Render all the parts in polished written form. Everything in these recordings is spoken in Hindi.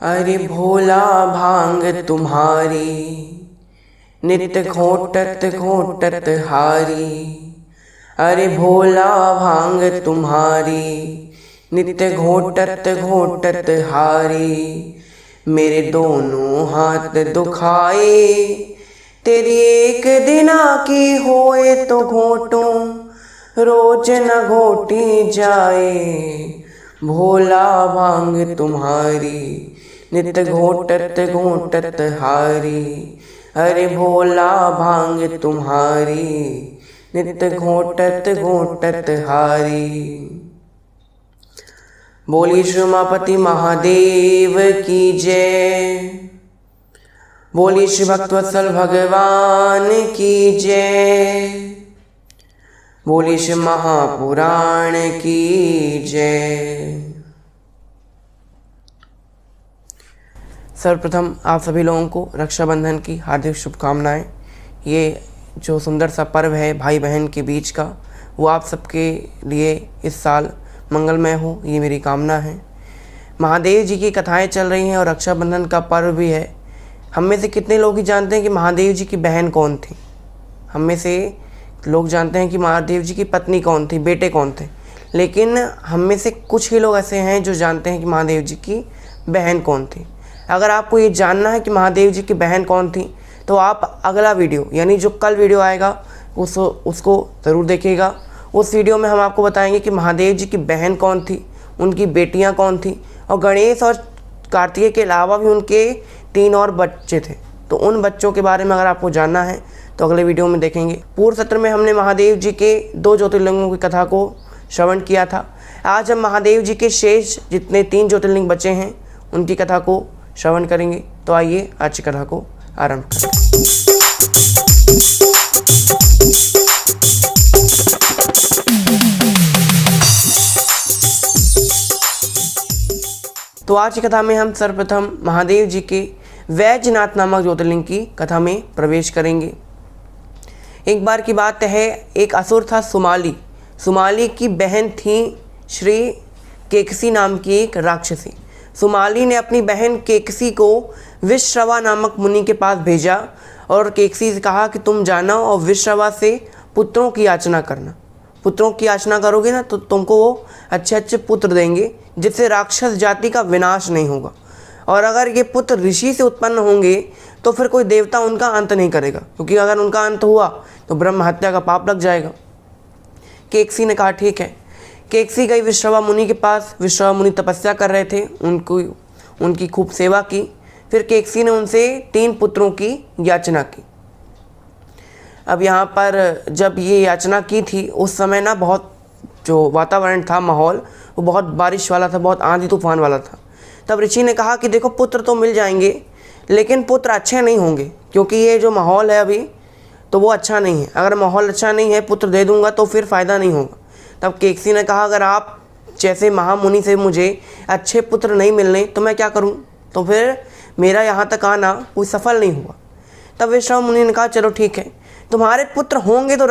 अरे भोला भांग तुम्हारी नित्य घोटत घोटत हारी। अरे भोला भांग तुम्हारी नित्य घोटत घोटत हारी। मेरे दोनों हाथ दुखाए तेरी एक दिना की होए तो घोटूं रोज न घोटी जाए। भोला भांग तुम्हारी नित्य घोटत घोटत हारी। अरे भोला भांग तुम्हारी नित्य घोटत घोटत हारी। बोली श्री उमापति महादेव की जय। बोली श्री भक्तवत्सल भगवान की जय। बोली श्री महापुराण की जय। सर्वप्रथम आप सभी लोगों को रक्षाबंधन की हार्दिक शुभकामनाएं। ये जो सुंदर सा पर्व है भाई बहन के बीच का, वो आप सबके लिए इस साल मंगलमय हो, ये मेरी कामना है। महादेव जी की कथाएं चल रही हैं और रक्षाबंधन का पर्व भी है। हम में से कितने लोग ही जानते हैं कि महादेव जी की बहन कौन थी? हम में से लोग जानते हैं कि महादेव जी की पत्नी कौन थी, बेटे कौन थे, लेकिन हम में से कुछ ही लोग ऐसे हैं जो जानते हैं कि महादेव जी की बहन कौन थी। अगर आपको ये जानना है कि महादेव जी की बहन कौन थी तो आप अगला वीडियो यानी जो कल वीडियो आएगा उसको ज़रूर देखिएगा। उस वीडियो में हम आपको बताएंगे कि महादेव जी की बहन कौन थी, उनकी बेटियां कौन थी, और गणेश और कार्तिकेय के अलावा भी उनके 3 और बच्चे थे। तो उन बच्चों के बारे में अगर आपको जानना है तो अगले वीडियो में देखेंगे। पूर्व सत्र में हमने महादेव जी के 2 ज्योतिर्लिंगों की कथा को श्रवण किया था। आज हम महादेव जी के शेष जितने 3 ज्योतिर्लिंग बचे हैं उनकी कथा को श्रवण करेंगे। तो आइए आज की कथा को आरंभ करें। तो आज की कथा में हम सर्वप्रथम महादेव जी के वैजनाथ नामक ज्योतिर्लिंग की कथा में प्रवेश करेंगे। एक बार की बात है, एक असुर था सुमाली। सुमाली की बहन थी श्री केकसी नाम की एक राक्षसी। सुमाली ने अपनी बहन केकसी को विश्रवा नामक मुनि के पास भेजा और केकसी से कहा कि तुम जाना और विश्रवा से पुत्रों की याचना करना। पुत्रों की याचना करोगे ना तो तुमको वो अच्छे अच्छे पुत्र देंगे जिससे राक्षस जाति का विनाश नहीं होगा। और अगर ये पुत्र ऋषि से उत्पन्न होंगे तो फिर कोई देवता उनका अंत नहीं करेगा, क्योंकि अगर उनका अंत हुआ तो ब्रह्म हत्या का पाप लग जाएगा। केकसी ने कहा ठीक है। केकसी गई विश्रवा मुनि के पास। विश्रवा मुनि तपस्या कर रहे थे, उनकी खूब सेवा की। फिर केकसी ने उनसे 3 पुत्रों की याचना की। अब यहाँ पर जब ये याचना की थी उस समय ना बहुत जो वातावरण था, माहौल, वो बहुत बारिश वाला था, बहुत आंधी तूफान वाला था। तब ऋषि ने कहा कि देखो पुत्र तो मिल जाएंगे लेकिन पुत्र अच्छे नहीं होंगे, क्योंकि ये जो माहौल है अभी तो वो अच्छा नहीं है। अगर माहौल अच्छा नहीं है, पुत्र दे दूंगा तो फिर फ़ायदा नहीं होगा। तब केकसी ने कहा अगर आप जैसे महामुनि से मुझे अच्छे पुत्र नहीं मिलने तो मैं क्या करूं? तो फिर मेरा यहाँ तक आना कोई सफल नहीं हुआ। तब विश्रवा मुनि ने कहा चलो ठीक है, तुम्हारे पुत्र होंगे तो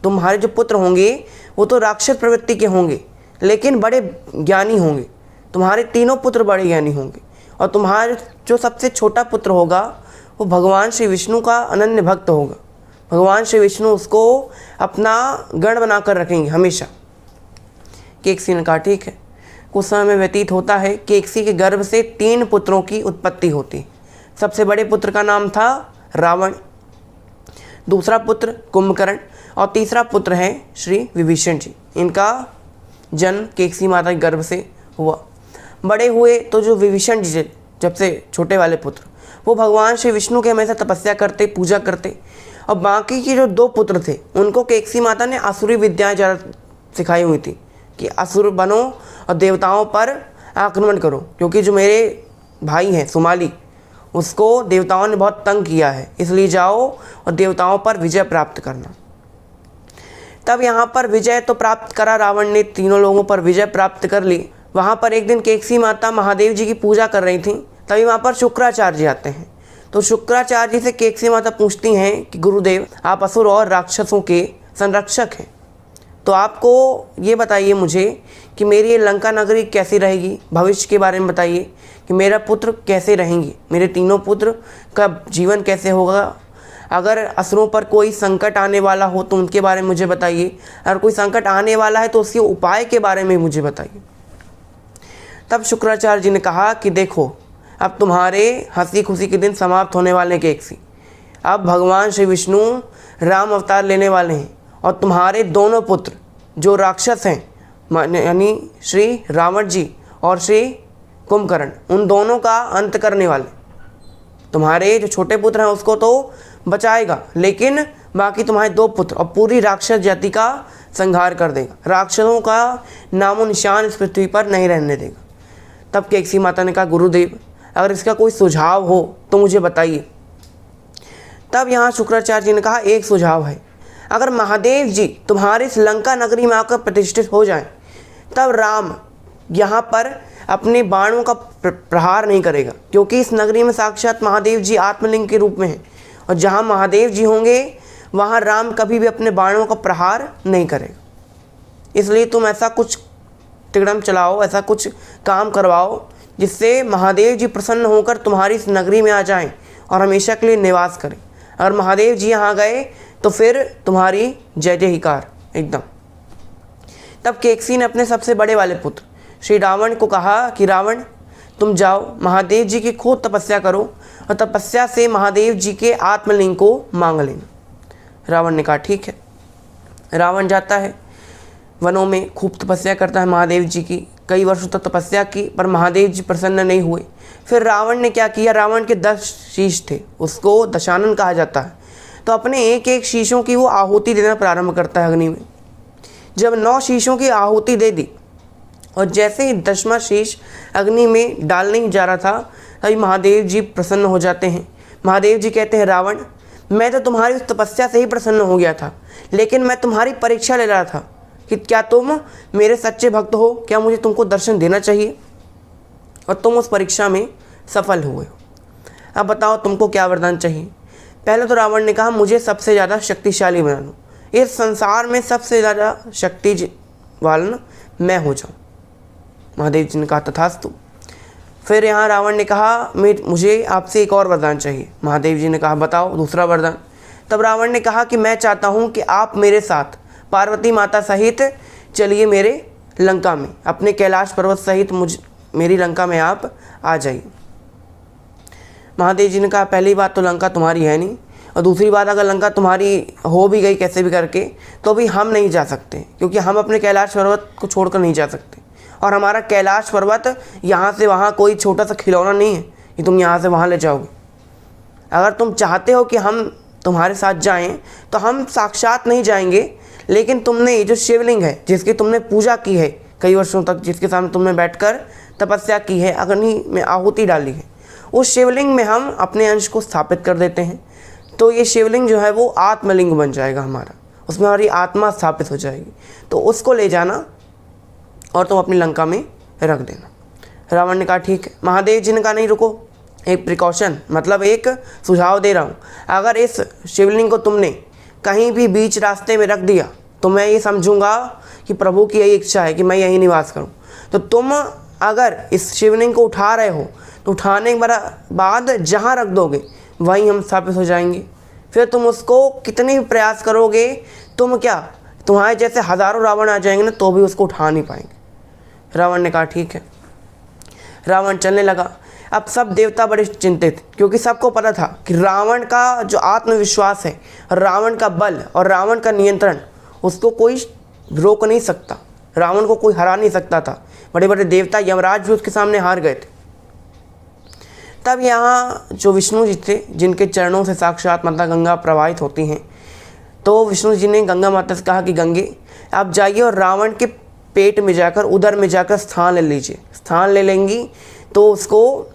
तुम्हारे जो पुत्र होंगे वो तो राक्षस प्रवृत्ति के होंगे लेकिन बड़े ज्ञानी होंगे। तुम्हारे 3 पुत्र बड़े ज्ञानी होंगे और तुम्हारे जो सबसे छोटा पुत्र होगा वो भगवान श्री विष्णु का अनन्य भक्त होगा। भगवान श्री विष्णु उसको अपना गण बनाकर रखेंगे हमेशा। केकसी ने कहा ठीक है। कुछ समय में व्यतीत होता है। केकसी के गर्भ से 3 पुत्रों की उत्पत्ति होती। सबसे बड़े पुत्र का नाम था रावण, दूसरा पुत्र कुंभकर्ण और तीसरा पुत्र है श्री विभीषण जी। इनका जन्म केकसी माता के गर्भ से हुआ। बड़े हुए तो जो विभीषण जी जब से छोटे वाले पुत्र, वो भगवान श्री विष्णु के हमेशा तपस्या करते, पूजा करते। और बाकी के जो 2 पुत्र थे उनको केकसी माता ने आसुरी विद्याएं ज़्यादा सिखाई हुई थी कि असुर बनो और देवताओं पर आक्रमण करो, क्योंकि जो मेरे भाई हैं सुमाली उसको देवताओं ने बहुत तंग किया है, इसलिए जाओ और देवताओं पर विजय प्राप्त करना। तब यहाँ पर विजय तो प्राप्त करा रावण ने, 3 लोगों पर विजय प्राप्त कर ली। वहाँ पर एक दिन केकसी माता महादेव जी की पूजा कर रही थी। तभी वहाँ पर शुक्राचार्य आते हैं। तो शुक्राचार्य जी से केकसी माता पूछती हैं कि गुरुदेव आप असुर और राक्षसों के संरक्षक हैं, तो आपको ये बताइए मुझे कि मेरी ये लंका नगरी कैसी रहेगी, भविष्य के बारे में बताइए कि मेरा पुत्र कैसे रहेंगे, मेरे तीनों पुत्र का जीवन कैसे होगा। अगर असुरों पर कोई संकट आने वाला हो तो उनके बारे में मुझे बताइए, अगर कोई संकट आने वाला है तो उसके उपाय के बारे में मुझे बताइए। तब शुक्राचार्य जी ने कहा कि देखो, अब तुम्हारे हंसी खुशी के दिन समाप्त होने वाले हैं केकसी। अब भगवान श्री विष्णु राम अवतार लेने वाले हैं और तुम्हारे दोनों पुत्र जो राक्षस हैं, यानी श्री रावण जी और श्री कुंभकर्ण, उन दोनों का अंत करने वाले। तुम्हारे जो छोटे पुत्र हैं उसको तो बचाएगा, लेकिन बाकी तुम्हारे 2 पुत्र और पूरी राक्षस जाति का संहार कर देगा। राक्षसों का नामो निशान इस पृथ्वी पर नहीं रहने देगा। तब केकसी माता ने कहा, गुरुदेव अगर इसका कोई सुझाव हो तो मुझे बताइए। तब यहाँ शुक्राचार्य जी ने कहा, एक सुझाव है, अगर महादेव जी तुम्हारी इस लंका नगरी में आकर प्रतिष्ठित हो जाएं, तब राम यहाँ पर अपने बाणों का प्रहार नहीं करेगा, क्योंकि इस नगरी में साक्षात महादेव जी आत्मलिंग के रूप में हैं, और जहाँ महादेव जी होंगे वहाँ राम कभी भी अपने बाणों का प्रहार नहीं करेगा। इसलिए तुम ऐसा कुछ तिकड़म चलाओ, ऐसा कुछ काम करवाओ जिससे महादेव जी प्रसन्न होकर तुम्हारी इस नगरी में आ जाएं और हमेशा के लिए निवास करें। अगर महादेव जी यहाँ गए तो फिर तुम्हारी जय जयकार एकदम। तब केकसी ने अपने सबसे बड़े वाले पुत्र श्री रावण को कहा कि रावण, तुम जाओ महादेव जी की खूब तपस्या करो और तपस्या से महादेव जी के आत्मलिंग को मांग लेना। रावण ने कहा ठीक है। रावण जाता है वनों में, खूब तपस्या करता है महादेव जी की, कई वर्षों तक तपस्या की, पर महादेव जी प्रसन्न नहीं हुए। फिर रावण ने क्या किया, रावण के 10 शीश थे, उसको दशानन कहा जाता है, तो अपने एक एक शीशों की वो आहुति देना प्रारंभ करता है अग्नि में। जब 9 शीशों की आहुति दे दी और जैसे ही 10वां शीश अग्नि में डालने ही जा रहा था, तभी महादेव जी प्रसन्न हो जाते हैं। महादेव जी कहते हैं, रावण, मैं तो तुम्हारी उस तपस्या से ही प्रसन्न हो गया था, लेकिन मैं तुम्हारी परीक्षा ले रहा था कि क्या तुम मेरे सच्चे भक्त हो, क्या मुझे तुमको दर्शन देना चाहिए, और तुम उस परीक्षा में सफल हुए हो। अब बताओ तुमको क्या वरदान चाहिए। पहले तो रावण ने कहा, मुझे सबसे ज़्यादा शक्तिशाली बना लो, इस संसार में सबसे ज़्यादा शक्ति वाला मैं हो जाऊँ। महादेव जी ने कहा तथास्तु। फिर यहाँ रावण ने कहा, मुझे आपसे एक और वरदान चाहिए। महादेव जी ने कहा बताओ दूसरा वरदान। तब रावण ने कहा कि मैं चाहता हूँ कि आप मेरे साथ पार्वती माता सहित चलिए मेरे लंका में, अपने कैलाश पर्वत सहित मेरी लंका में आप आ जाइए। महादेव जी ने कहा, पहली बात तो लंका तुम्हारी है नहीं, और दूसरी बात अगर लंका तुम्हारी हो भी गई कैसे भी करके तो भी हम नहीं जा सकते, क्योंकि हम अपने कैलाश पर्वत को छोड़कर नहीं जा सकते, और हमारा कैलाश पर्वत यहाँ से वहाँ कोई छोटा सा खिलौना नहीं है कि तुम यहाँ से वहाँ ले जाओगे। अगर तुम चाहते हो कि हम तुम्हारे साथ जाएं तो हम साक्षात नहीं जाएंगे, लेकिन तुमने ये जो शिवलिंग है जिसकी तुमने पूजा की है कई वर्षों तक, जिसके सामने तुमने बैठकर तपस्या की है, अग्नि में आहुति डाली है, उस शिवलिंग में हम अपने अंश को स्थापित कर देते हैं, तो ये शिवलिंग जो है वो आत्मलिंग बन जाएगा हमारा, उसमें हमारी आत्मा स्थापित हो जाएगी, तो उसको ले जाना और तुम अपनी लंका में रख देना। रावण ने कहा ठीक है। महादेव जी ने कहा नहीं रुको, एक प्रिकॉशन, मतलब एक सुझाव दे रहा हूँ, अगर इस शिवलिंग को तुमने कहीं भी बीच रास्ते में रख दिया तो मैं ये समझूंगा कि प्रभु की यही इच्छा है कि मैं यहीं निवास करूं। तो तुम अगर इस शिवलिंग को उठा रहे हो तो उठाने के बाद जहाँ रख दोगे वहीं हम स्थापित हो जाएंगे। फिर तुम उसको कितने भी प्रयास करोगे, तुम क्या, तुम्हारे जैसे हज़ारों रावण आ जाएंगे ना तो भी उसको उठा नहीं पाएंगे। रावण ने कहा ठीक है। रावण चलने लगा। अब सब देवता बड़े चिंतित, क्योंकि सबको पता था कि रावण का जो आत्मविश्वास है, रावण का बल और रावण का नियंत्रण, उसको कोई रोक नहीं सकता, रावण को कोई हरा नहीं सकता था। बड़े बड़े देवता यमराज भी उसके सामने हार गए थे। तब यहाँ जो विष्णु जी थे, जिनके चरणों से साक्षात माता गंगा प्रवाहित होती हैं, तो विष्णु जी ने गंगा माता से कहा कि गंगे आप जाइए और रावण के पेट में जाकर, उदर में जाकर स्थान ले लीजिए। स्थान ले लेंगी तो उसको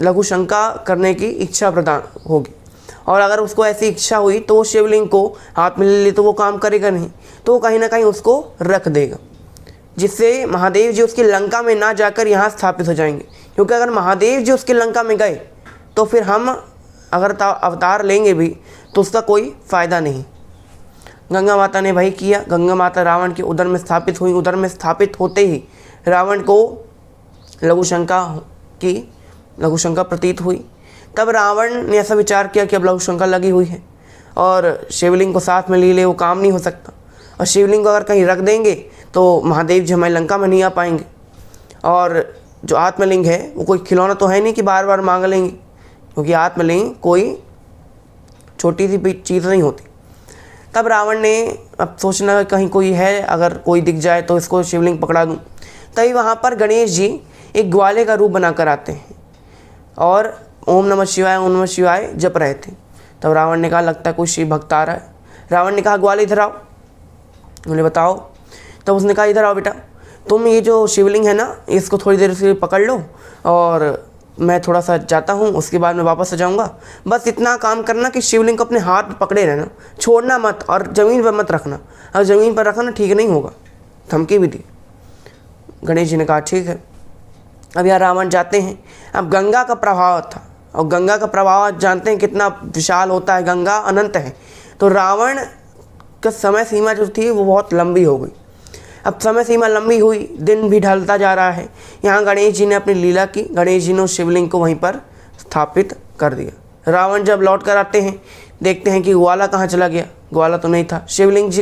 लघु शंका करने की इच्छा प्रदान होगी, और अगर उसको ऐसी इच्छा हुई तो वो शिवलिंग को हाथ में ले ले तो वो काम करेगा नहीं, तो वो कहीं ना कहीं उसको रख देगा, जिससे महादेव जी उसकी लंका में ना जाकर यहाँ स्थापित हो जाएंगे। क्योंकि अगर महादेव जी उसकी लंका में गए तो फिर हम अगर अवतार लेंगे भी तो उसका कोई फ़ायदा नहीं। गंगा माता ने वही किया। गंगा माता रावण के उदर में स्थापित हुई। उदर में स्थापित होते ही रावण को लघु शंका की, लघु शंका प्रतीत हुई। तब रावण ने ऐसा विचार किया कि अब लघु शंका लगी हुई है और शिवलिंग को साथ में ले ले, वो काम नहीं हो सकता, और शिवलिंग को अगर कहीं रख देंगे तो महादेव जी हमारी लंका में नहीं आ पाएंगे, और जो आत्मलिंग है वो कोई खिलौना तो है नहीं कि बार बार मांग लेंगे, क्योंकि आत्मलिंग कोई छोटी सी चीज़ नहीं होती। तब रावण ने अब सोचना कहीं कोई है, अगर कोई दिख जाए तो इसको शिवलिंग पकड़ा दूँ। तभी वहाँ पर गणेश जी एक ग्वाले का रूप बनाकर आते हैं और ओम नमः शिवाय जप रहे थे। तब रावण ने कहा लगता है कोई शिव भक्त आ रहा है। रावण ने कहा ग्वाले इधर आओ। बोले बताओ। तब उसने कहा इधर आओ बेटा, तुम ये जो शिवलिंग है ना इसको थोड़ी देर से पकड़ लो और मैं थोड़ा सा जाता हूँ, उसके बाद मैं वापस आ जाऊँगा। बस इतना काम करना कि शिवलिंग को अपने हाथ में पकड़े रहना, छोड़ना मत, और ज़मीन पर मत रखना। अगर ज़मीन पर रखना ठीक नहीं होगा। धमकी भी दी। गणेश जी ने कहा ठीक है। अब यहाँ रावण जाते हैं। अब गंगा का प्रभाव था, और गंगा का प्रभाव आप जानते हैं कितना विशाल होता है, गंगा अनंत है। तो रावण का समय सीमा जो थी वो बहुत लंबी हो गई। अब समय सीमा लंबी हुई, दिन भी ढलता जा रहा है। यहाँ गणेश जी ने अपनी लीला की। गणेश जी ने उस शिवलिंग को वहीं पर स्थापित कर दिया। रावण जब लौट कर आते हैं, देखते हैं कि ग्वाला कहाँ चला गया। ग्वाला तो नहीं था। शिवलिंग जी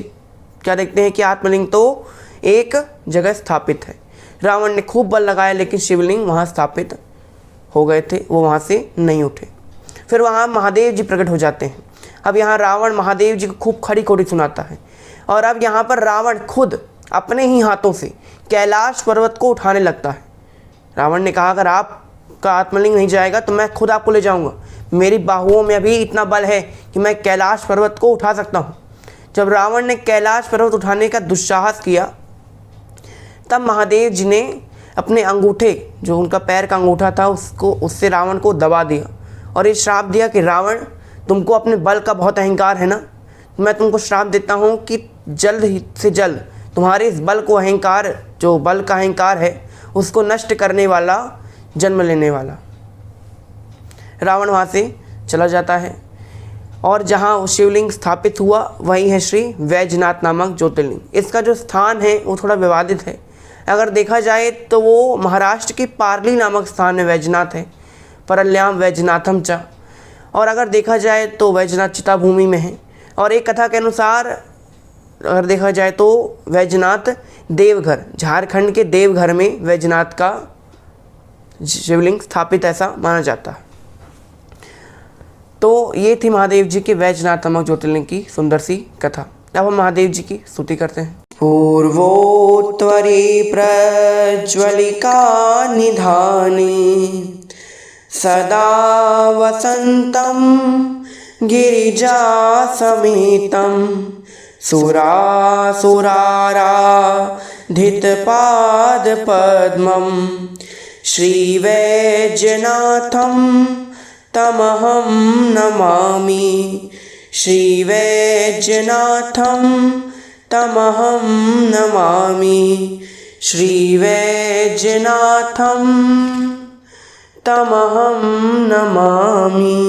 क्या देखते हैं कि आत्मलिंग तो एक जगह स्थापित है। रावण ने खूब बल लगाया, लेकिन शिवलिंग वहाँ स्थापित हो गए थे, वो वहाँ से नहीं उठे। फिर वहाँ महादेव जी प्रकट हो जाते हैं। अब यहाँ रावण महादेव जी को खूब खड़ी खोटी सुनाता है, और अब यहाँ पर रावण खुद अपने ही हाथों से कैलाश पर्वत को उठाने लगता है। रावण ने कहा अगर आपका आत्मलिंग नहीं जाएगा तो मैं खुद आपको ले जाऊंगा। मेरी बाहुओं में अभी इतना बल है कि मैं कैलाश पर्वत को उठा सकता हूँ। जब रावण ने कैलाश पर्वत उठाने का दुस्साहस किया, तब महादेव जी ने अपने अंगूठे, जो उनका पैर का अंगूठा था, उससे रावण को दबा दिया और ये श्राप दिया कि रावण तुमको अपने बल का बहुत अहंकार है ना, मैं तुमको श्राप देता हूँ कि जल्द ही से जल्द तुम्हारे इस बल को अहंकार, जो बल का अहंकार है उसको नष्ट करने वाला जन्म लेने वाला। रावण वहाँ से चला जाता है, और जहाँ शिवलिंग स्थापित हुआ वही है श्री वैजनाथ नामक ज्योतिर्लिंग। इसका जो स्थान है वो थोड़ा विवादित है। अगर देखा जाए तो वो महाराष्ट्र के पार्ली नामक स्थान में वैजनाथ है, परल्याम वैजनाथम च। और अगर देखा जाए तो वैजनाथ चिता भूमि में है। और एक कथा के अनुसार अगर देखा जाए तो वैजनाथ देवघर, झारखंड के देवघर में वैजनाथ का शिवलिंग स्थापित ऐसा माना जाता है। तो ये थी महादेव जी के वैजनाथ नामक ज्योतिर्लिंग की सुंदर सी कथा। अब हम महादेव जी की स्तुति करते हैं। पूर्वोत्तरे प्रज्वलिका निधाने सदा वसन्तं गिरिजा समेतं सुरासुराराधितपादपद्मं श्रीवैजनाथं तमहं नमामि। श्रीवैजनाथं तमहं नमामि। श्रीवैजनाथं तमहं नमामि।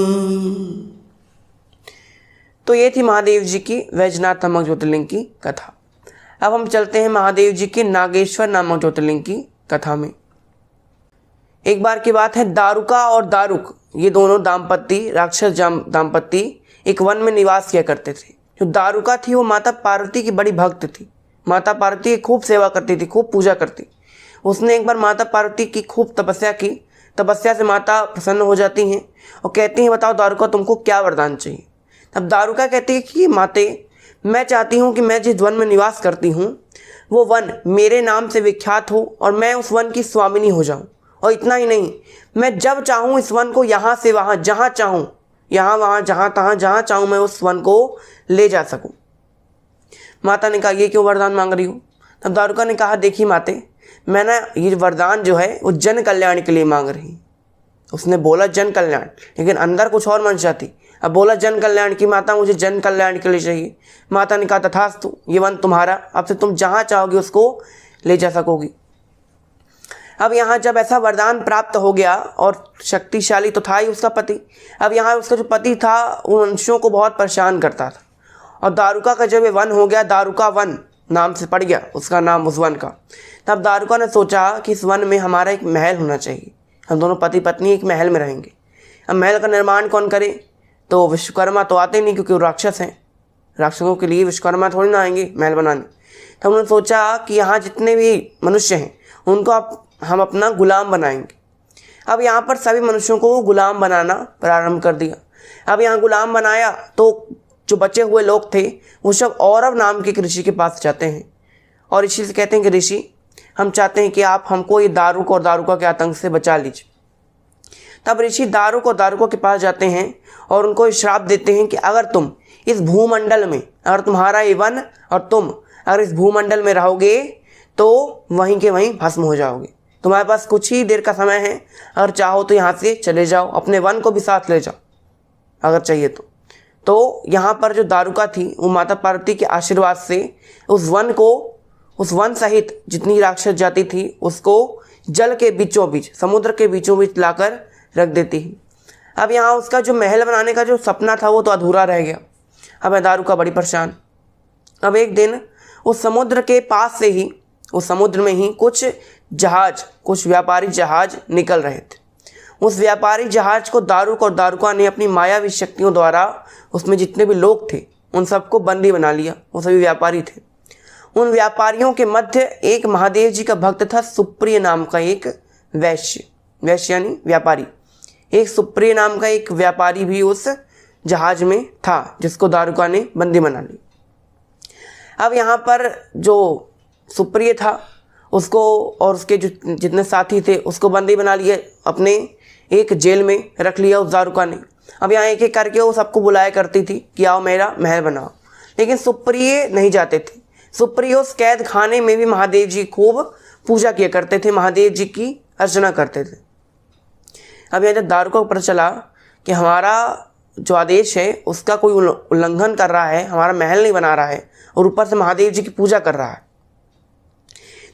तो ये थी महादेव जी की वैजनाथ नामक ज्योतिर्लिंग की कथा। अब हम चलते हैं महादेव जी के नागेश्वर नामक ज्योतिर्लिंग की कथा में। एक बार की बात है, दारुका और दारुक, ये दोनों दाम्पत्य, राक्षस दाम्पत्य एक वन में निवास किया करते थे। जो दारुका थी वो माता पार्वती की बड़ी भक्त थी। माता पार्वती की खूब सेवा करती थी, खूब पूजा करती। उसने एक बार माता पार्वती की खूब तपस्या की। तपस्या से माता प्रसन्न हो जाती हैं और कहती हैं बताओ दारुका तुमको क्या वरदान चाहिए। तब दारुका कहती है कि माते, मैं चाहती हूँ कि मैं जिस वन में निवास करती हूँ वो वन मेरे नाम से विख्यात हो और मैं उस वन की स्वामिनी हो जाऊँ। और इतना ही नहीं, मैं जब चाहूँ इस वन को यहाँ से वहाँ, जहाँ चाहूँ, यहाँ वहाँ, जहाँ तहाँ, जहाँ चाहूँ मैं उस वन को ले जा सकूँ। माता ने कहा ये क्यों वरदान मांग रही हो। तब दारुका ने कहा देखिए माते, मैं ना ये वरदान जो है वो जन कल्याण के लिए मांग रही। उसने बोला जन कल्याण, लेकिन अंदर कुछ और मंशा थी। अब बोला जन कल्याण की, माता मुझे जन कल्याण के लिए चाहिए। माता ने कहा तथास्तु, ये वन तुम्हारा, अब से तुम जहाँ चाहोगे उसको ले जा सकोगी। अब यहाँ जब ऐसा वरदान प्राप्त हो गया, और शक्तिशाली तो था ही उसका पति, अब यहाँ उसका जो पति था उन मनुष्यों को बहुत परेशान करता था। और दारुका का जब ये वन हो गया, दारुका वन नाम से पड़ गया उसका नाम उस वन का, तब दारुका ने सोचा कि इस वन में हमारा एक महल होना चाहिए। हम दोनों पति पत्नी एक महल में रहेंगे। अब महल का निर्माण कौन करे? तो विश्वकर्मा तो आते नहीं, क्योंकि वो राक्षस हैं। राक्षसों के लिए विश्वकर्मा थोड़ी ना आएंगे महल बनाने। तो उन्होंने सोचा कि यहाँ जितने भी मनुष्य हैं उनको हम अपना गुलाम बनाएंगे। अब यहाँ पर सभी मनुष्यों को गुलाम बनाना प्रारंभ कर दिया। अब यहाँ गुलाम बनाया तो जो बचे हुए लोग थे वो सब औरव नाम के एक ऋषि के पास जाते हैं और ऋषि से कहते हैं कि ऋषि, हम चाहते हैं कि आप हमको ये दारुक और दारुका के आतंक से बचा लीजिए। तब ऋषि दारुक और दारुका के पास जाते हैं और उनको श्राप देते हैं कि अगर तुम इस भूमंडल में, अगर तुम्हारा ये वन और तुम अगर इस भूमंडल में रहोगे तो वहीं के वहीं भस्म हो जाओगे। तुम्हारे पास कुछ ही देर का समय है, अगर चाहो तो यहाँ से चले जाओ, अपने वन को भी साथ ले जाओ अगर चाहिए तो यहाँ पर जो दारुका थी वो माता पार्वती के आशीर्वाद से उस वन सहित जितनी राक्षस जाति थी उसको जल के बीचों बीच, समुद्र के बीचों बीच लाकर रख देती है। अब यहाँ उसका जो महल बनाने का जो सपना था वो तो अधूरा रह गया। अब है दारुका बड़ी परेशान। अब एक दिन उस समुद्र के पास से ही, उस समुद्र में ही कुछ व्यापारी जहाज निकल रहे थे। उस व्यापारी जहाज को दारुक और दारुका ने अपनी मायावी शक्तियों द्वारा उसमें जितने भी लोग थे उन सबको बंदी बना लिया। वो सभी व्यापारी थे। उन व्यापारियों के मध्य एक महादेव जी का भक्त था, सुप्रिय नाम का एक वैश्य यानी व्यापारी। एक सुप्रिय नाम का एक व्यापारी भी उस जहाज में था जिसको दारुका ने बंदी बना ली। अब यहाँ पर जो सुप्रिय था उसको और उसके जो जितने साथी थे उसको बंदी बना लिए, अपने एक जेल में रख लिया उस दारुका ने। अब यहाँ एक एक करके वो सबको बुलाया करती थी कि आओ मेरा महल बनाओ, लेकिन सुप्रिय नहीं जाते थे। सुप्रिय उस कैद खाने में भी महादेव जी खूब पूजा किया करते थे, महादेव जी की अर्चना करते थे। अब यहाँ जब दारुका को पता चला कि हमारा जो आदेश है उसका कोई उल्लंघन कर रहा है, हमारा महल नहीं बना रहा है और ऊपर से महादेव जी की पूजा कर रहा है,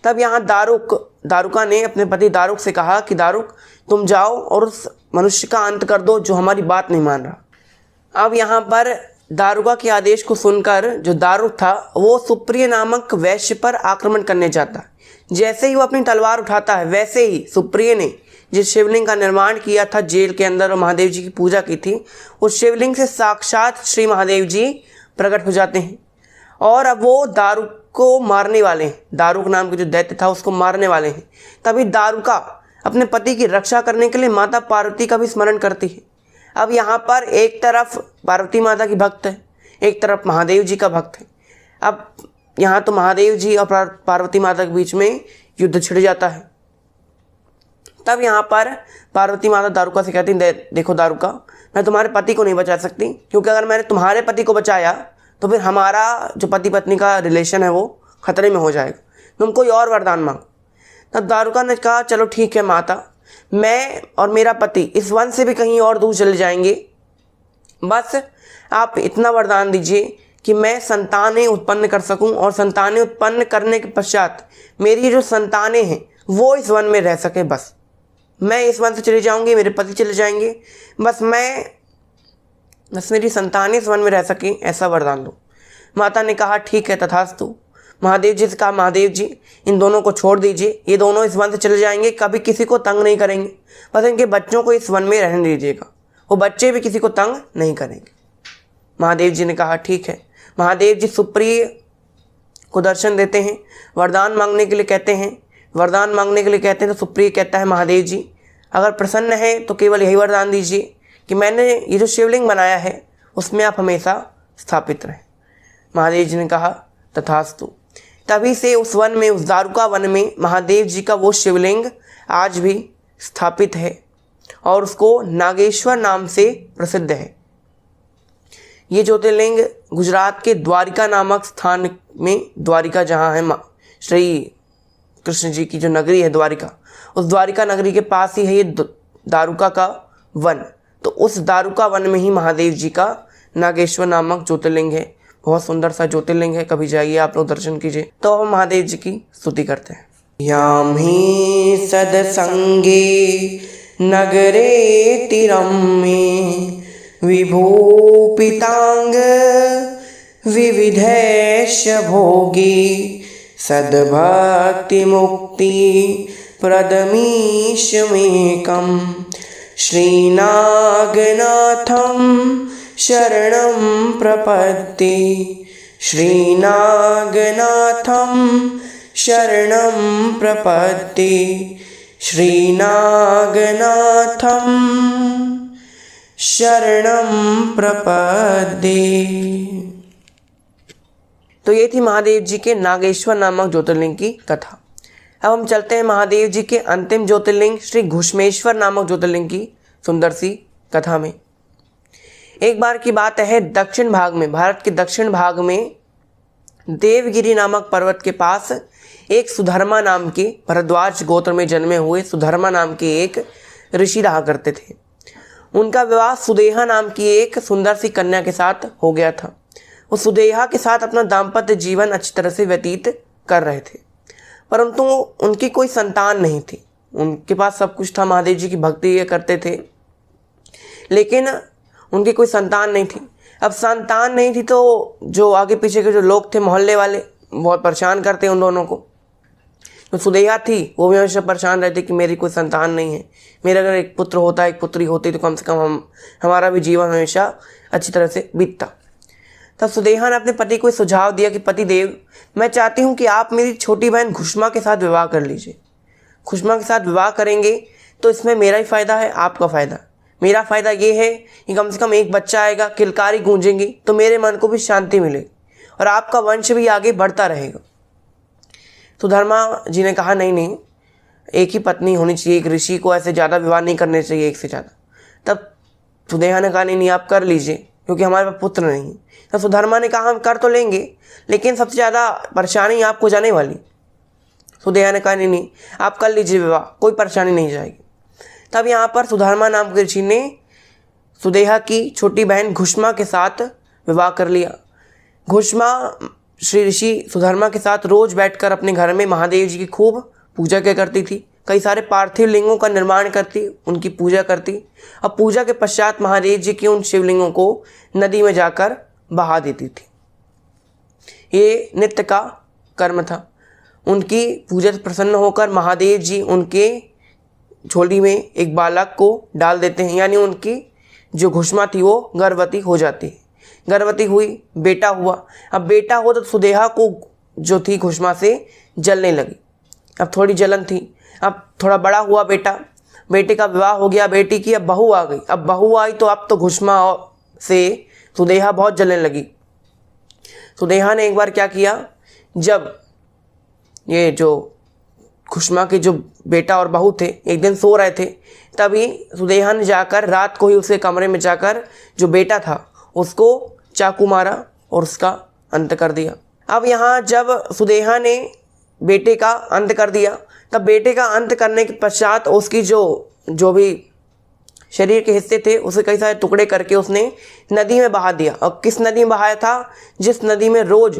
तब यहाँ दारुका ने अपने पति दारुक से कहा कि दारुक, तुम जाओ और उस मनुष्य का अंत कर दो जो हमारी बात नहीं मान रहा। अब यहाँ पर दारुका के आदेश को सुनकर जो दारुक था वो सुप्रिय नामक वैश्य पर आक्रमण करने जाता है। जैसे ही वो अपनी तलवार उठाता है वैसे ही सुप्रिय ने जिस शिवलिंग का निर्माण किया था जेल के अंदर और महादेव जी की पूजा की थी, उस शिवलिंग से साक्षात श्री महादेव जी प्रकट हो जाते हैं और अब वो दारुक को मारने वाले हैं। दारुक नाम के जो दैत्य था उसको मारने वाले हैं। तभी दारुका अपने पति की रक्षा करने के लिए माता पार्वती का भी स्मरण करती है। अब यहाँ पर एक तरफ पार्वती माता की भक्त है, एक तरफ महादेव जी का भक्त है। अब यहाँ तो महादेव जी और पार्वती माता के बीच में युद्ध छिड़ जाता है। तब यहाँ पर पार्वती माता दारुका से कहती है, देखो दारुका, मैं तुम्हारे पति को नहीं बचा सकती, क्योंकि अगर मैंने तुम्हारे पति को बचाया तो फिर हमारा जो पति पत्नी का रिलेशन है वो खतरे में हो जाएगा, तुम कोई और वरदान मांग। तब दारुका ने कहा, चलो ठीक है माता, मैं और मेरा पति इस वन से भी कहीं और दूर चले जाएंगे, बस आप इतना वरदान दीजिए कि मैं संतानें उत्पन्न कर सकूं और संतानें उत्पन्न करने के पश्चात मेरी जो संतानें हैं वो इस वन में रह सके। बस मैं इस वन से चले जाऊंगी, मेरे पति चले जाएंगे, बस मेरी संतानें इस वन में रह सकें, ऐसा वरदान दो। माता ने कहा ठीक है तथास्तु। महादेव जी से कहा, महादेव जी इन दोनों को छोड़ दीजिए, ये दोनों इस वन से चले जाएंगे, कभी किसी को तंग नहीं करेंगे, बस इनके बच्चों को इस वन में रहने दीजिएगा, वो बच्चे भी किसी को तंग नहीं करेंगे। महादेव जी ने कहा ठीक है। महादेव जी सुप्रिय को दर्शन देते हैं, वरदान मांगने के लिए कहते हैं। वरदान मांगने के लिए कहते हैं तो सुप्रिय कहता है, महादेव जी अगर प्रसन्न है तो केवल यही वरदान दीजिए कि मैंने ये जो शिवलिंग बनाया है उसमें आप हमेशा स्थापित रहें। महादेव जी ने कहा तथास्तु। तभी से उस वन में, उस दारुका वन में महादेव जी का वो शिवलिंग आज भी स्थापित है और उसको नागेश्वर नाम से प्रसिद्ध है। ये ज्योतिर्लिंग गुजरात के द्वारिका नामक स्थान में, द्वारिका जहाँ है श्री कृष्ण जी की जो नगरी है द्वारिका, उस द्वारिका नगरी के पास ही है ये दारुका का वन। तो उस दारुका वन में ही महादेव जी का नागेश्वर नामक ज्योतिर्लिंग है। बहुत सुंदर सा ज्योतिर्लिंग है, कभी जाइए आप लोग दर्शन कीजिए। तो हम महादेव जी की स्तुति करते हैं। याम ही सदसंगे नगरे तिरम्मे विभूपितांग विविधैश्य भोगी सद्भक्ति मुक्ति प्रदमीशमेकं श्रीनागनाथं शरणं प्रपद्ये श्रीनागनाथं शरणं प्रपद्ये श्रीनागनाथं शरणं प्रपद्ये। तो ये थी महादेव जी के नागेश्वर नामक ज्योतिर्लिंग की कथा। अब हम चलते हैं महादेव जी के अंतिम ज्योतिर्लिंग श्री घुश्मेश्वर नामक ज्योतिर्लिंग की सुंदर सी कथा में। एक बार की बात है, दक्षिण भाग में, भारत के दक्षिण भाग में देवगिरी नामक पर्वत के पास एक सुधर्मा नाम के, भरद्वाज गोत्र में जन्मे हुए सुधर्मा नाम के एक ऋषि रहा करते थे। उनका विवाह सुदेहा नाम की एक सुंदर सी कन्या के साथ हो गया था। वो सुदेहा के साथ अपना दाम्पत्य जीवन अच्छी तरह से व्यतीत कर रहे थे, परंतु उनकी कोई संतान नहीं थी। उनके पास सब कुछ था, महादेव जी की भक्ति करते थे, लेकिन उनकी कोई संतान नहीं थी। अब संतान नहीं थी तो जो आगे पीछे के जो लोग थे, मोहल्ले वाले, बहुत परेशान करते उन दोनों को। तो सुदेहा थी, वो भी हमेशा परेशान रहती कि मेरी कोई संतान नहीं है, मेरा अगर एक पुत्र होता, एक पुत्री होती तो कम से कम हमारा भी जीवन हमेशा अच्छी तरह से बीतता। तब सुदेहा ने अपने पति को सुझाव दिया कि पति देव, मैं चाहती हूँ कि आप मेरी छोटी बहन घुश्मा के साथ विवाह कर लीजिए। घुश्मा के साथ विवाह करेंगे तो इसमें मेरा ही फ़ायदा है, आपका फ़ायदा। मेरा फ़ायदा ये है कि कम से कम एक बच्चा आएगा, किलकारी गूंजेंगी तो मेरे मन को भी शांति मिलेगी और आपका वंश भी आगे बढ़ता रहेगा। सुधर्मा जी ने कहा, नहीं नहीं, एक ही पत्नी होनी चाहिए, एक ऋषि को ऐसे ज़्यादा विवाह नहीं करने चाहिए, एक से ज़्यादा। तब सुदेहा ने कहा, नहीं नहीं, आप कर लीजिए, क्योंकि हमारे पास पुत्र नहीं है। तब सुधर्मा ने कहा, हम कर तो लेंगे, लेकिन सबसे ज़्यादा परेशानी आपको जाने वाली। सुदेहा ने कहा, नहीं नहीं, आप कर लीजिए विवाह, कोई परेशानी नहीं जाएगी। तब यहाँ पर सुधर्मा नाम के ऋषि ने सुदेहा की छोटी बहन घुश्मा के साथ विवाह कर लिया। घुश्मा श्री ऋषि सुधर्मा के साथ रोज बैठकर अपने घर में महादेव जी की खूब पूजा किया करती थी। कई सारे पार्थिव लिंगों का निर्माण करती, उनकी पूजा करती। अब पूजा के पश्चात महादेव जी की उन शिवलिंगों को नदी में जाकर बहा देती थी। ये नित्य का कर्म था। उनकी पूजा से प्रसन्न होकर महादेव जी उनके झोली में एक बालक को डाल देते हैं, यानी उनकी जो घुश्मा थी वो गर्भवती हो जाती है। गर्भवती हुई, बेटा हुआ। अब बेटा हो तो सुदेहा को जो थी घुश्मा से जलने लगी। अब थोड़ी जलन थी। अब थोड़ा बड़ा हुआ बेटा, बेटे का विवाह हो गया, बेटी की अब बहू आ गई। अब बहू आई तो अब तो घुश्मा से सुदेहा बहुत जलने लगी। सुदेहा ने एक बार क्या किया, जब ये जो घुश्मा के जो बेटा और बहू थे एक दिन सो रहे थे, तभी सुदेहा ने जाकर रात को ही उसके कमरे में जाकर जो बेटा था उसको चाकू मारा और उसका अंत कर दिया। अब यहाँ जब सुदेहा ने बेटे का अंत कर दिया, तब बेटे का अंत करने के पश्चात उसकी जो भी शरीर के हिस्से थे उसे कई सारे टुकड़े करके उसने नदी में बहा दिया। और किस नदी में बहाया था? जिस नदी में रोज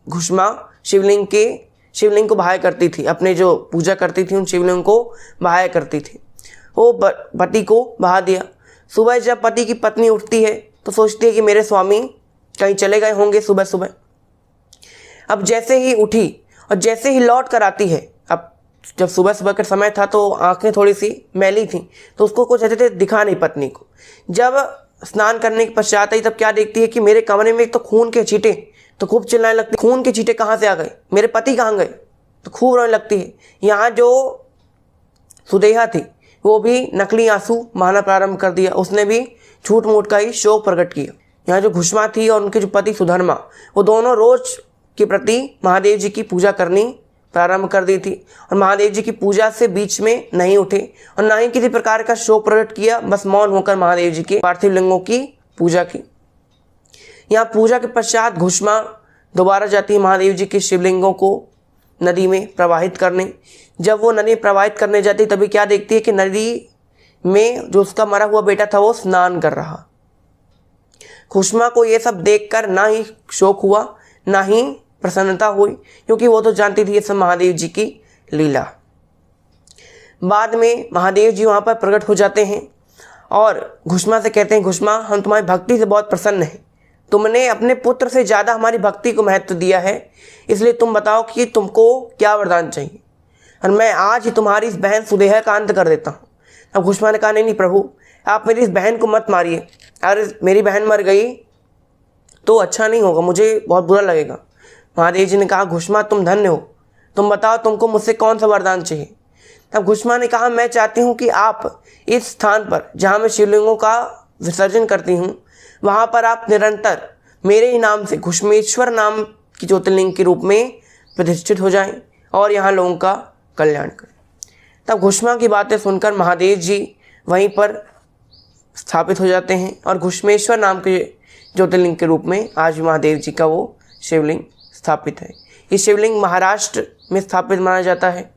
घुश्मा शिवलिंग को बहाया करती थी, अपने जो पूजा करती थी उन शिवलिंग को बहाया करती थी। वो पति को बहा दिया। सुबह जब पति की पत्नी उठती है तो सोचती है कि मेरे स्वामी कहीं चले गए होंगे सुबह सुबह। अब जैसे ही उठी और जैसे ही लौट कर आती है, अब जब सुबह सुबह का समय था तो आंखें थोड़ी सी मैली थी तो उसको कुछ अच्छे से दिखा नहीं पत्नी को। जब स्नान करने के पश्चात आई तब क्या देखती है कि मेरे कमरे में एक तो खून के छींटे, तो खूब चिल्लाने लगती, खून के छींटे कहाँ से आ गए, मेरे पति कहाँ गए, तो खूब रोने लगती है। यहाँ जो सुदेहा थी वो भी नकली आंसू बहाना प्रारंभ कर दिया, उसने भी झूठ मूठ का ही शोक प्रकट किया। यहाँ जो घुश्मा थी और उनके जो पति सुधर्मा, वो दोनों रोज के प्रति महादेव जी की पूजा करनी प्रारंभ कर दी थी और महादेव जी की पूजा से बीच में नहीं उठे और ना ही किसी प्रकार का शोक प्रकट किया, बस मौन होकर महादेव जी के पार्थिव लिंगों की पूजा की। यहाँ पूजा के पश्चात घुश्मा दोबारा जाती है महादेव जी के शिवलिंगों को नदी में प्रवाहित करने। जब वो नदी प्रवाहित करने जाती तभी क्या देखती है कि नदी में जो उसका मरा हुआ बेटा था वो स्नान कर रहा। घुश्मा को ये सब देखकर ना ही शोक हुआ ना ही प्रसन्नता हुई, क्योंकि वो तो जानती थी ये सब महादेव जी की लीला। बाद में महादेव जी वहाँ पर प्रकट हो जाते हैं और घुश्मा से कहते हैं, घुश्मा हम तुम्हारी भक्ति से बहुत प्रसन्न हैं, तुमने अपने पुत्र से ज़्यादा हमारी भक्ति को महत्व दिया है, इसलिए तुम बताओ कि तुमको क्या वरदान चाहिए। और मैं आज ही तुम्हारी इस बहन सुदेहा का अंत कर देता हूँ। अब घुष्मा ने कहा, नहीं नहीं प्रभु, आप मेरी इस बहन को मत मारिए। अगर मेरी बहन मर गई तो अच्छा नहीं होगा, मुझे बहुत बुरा लगेगा। महादेव जी ने कहा, घुष्मा तुम धन्य हो, तुम बताओ तुमको मुझसे कौन सा वरदान चाहिए। तब घुष्मा ने कहा, मैं चाहती हूँ कि आप इस स्थान पर जहाँ मैं शिवलिंगों का विसर्जन करती हूँ, वहाँ पर आप निरंतर मेरे ही नाम से घुष्मेश्वर नाम की ज्योतिर्लिंग के रूप में प्रतिष्ठित हो जाएं और यहाँ लोगों का कल्याण करें। तब घुष्मा की बातें सुनकर महादेव जी वहीं पर स्थापित हो जाते हैं और घुष्मेश्वर नाम के ज्योतिर्लिंग के रूप में आज महादेव जी का वो शिवलिंग स्थापित है। ये शिवलिंग महाराष्ट्र में स्थापित माना जाता है।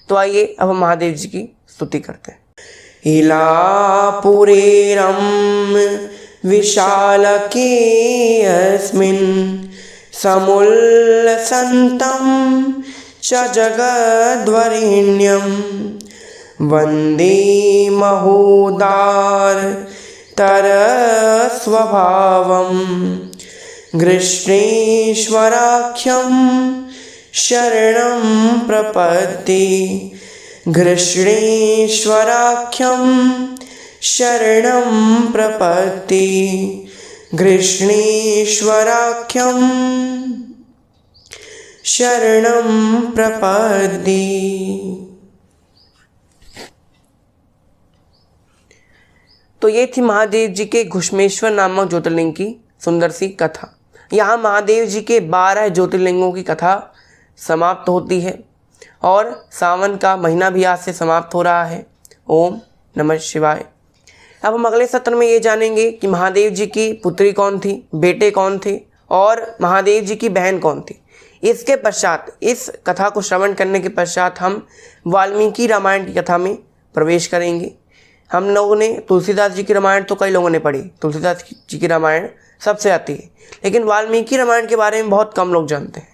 तो आइए अब हम महादेव जी की स्तुति करते हैं। इलापुरेरम विशालके अस्मिन् समुल्लसन्तं च जगद्वरेण्यं वन्दे महोदार तरस्वभावं घृष्णेश्वराख्यं शरणं प्रपद्ये घृष्णेश्वराख्यं शरणं प्रपद्ये घृष्णेश्वराख्यं शरणं प्रपद्ये। तो ये थी महादेव जी के घुष्मेश्वर नामक ज्योतिर्लिंग की सुंदर सी कथा। यहाँ महादेव जी के 12 ज्योतिर्लिंगों की कथा समाप्त होती है और सावन का महीना भी आज से समाप्त हो रहा है। ओम नमः शिवाय। अब हम अगले सत्र में ये जानेंगे कि महादेव जी की पुत्री कौन थी, बेटे कौन थे और महादेव जी की बहन कौन थी। इसके पश्चात, इस कथा को श्रवण करने के पश्चात हम वाल्मीकि रामायण की कथा में प्रवेश करेंगे। हम लोगों ने तुलसीदास जी की रामायण तो कई लोगों ने पढ़ी, तुलसीदास जी की रामायण सबसे आती है, लेकिन वाल्मीकि रामायण के बारे में बहुत कम लोग जानते हैं।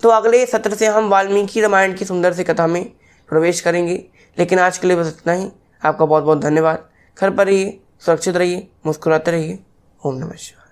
तो अगले सत्र से हम वाल्मीकि रामायण की सुंदर सी कथा में प्रवेश करेंगे। लेकिन आज के लिए बस इतना ही। आपका बहुत बहुत धन्यवाद। घर पर रहिए, सुरक्षित रहिए, मुस्कुराते रहिए। ओम नमः शिवाय।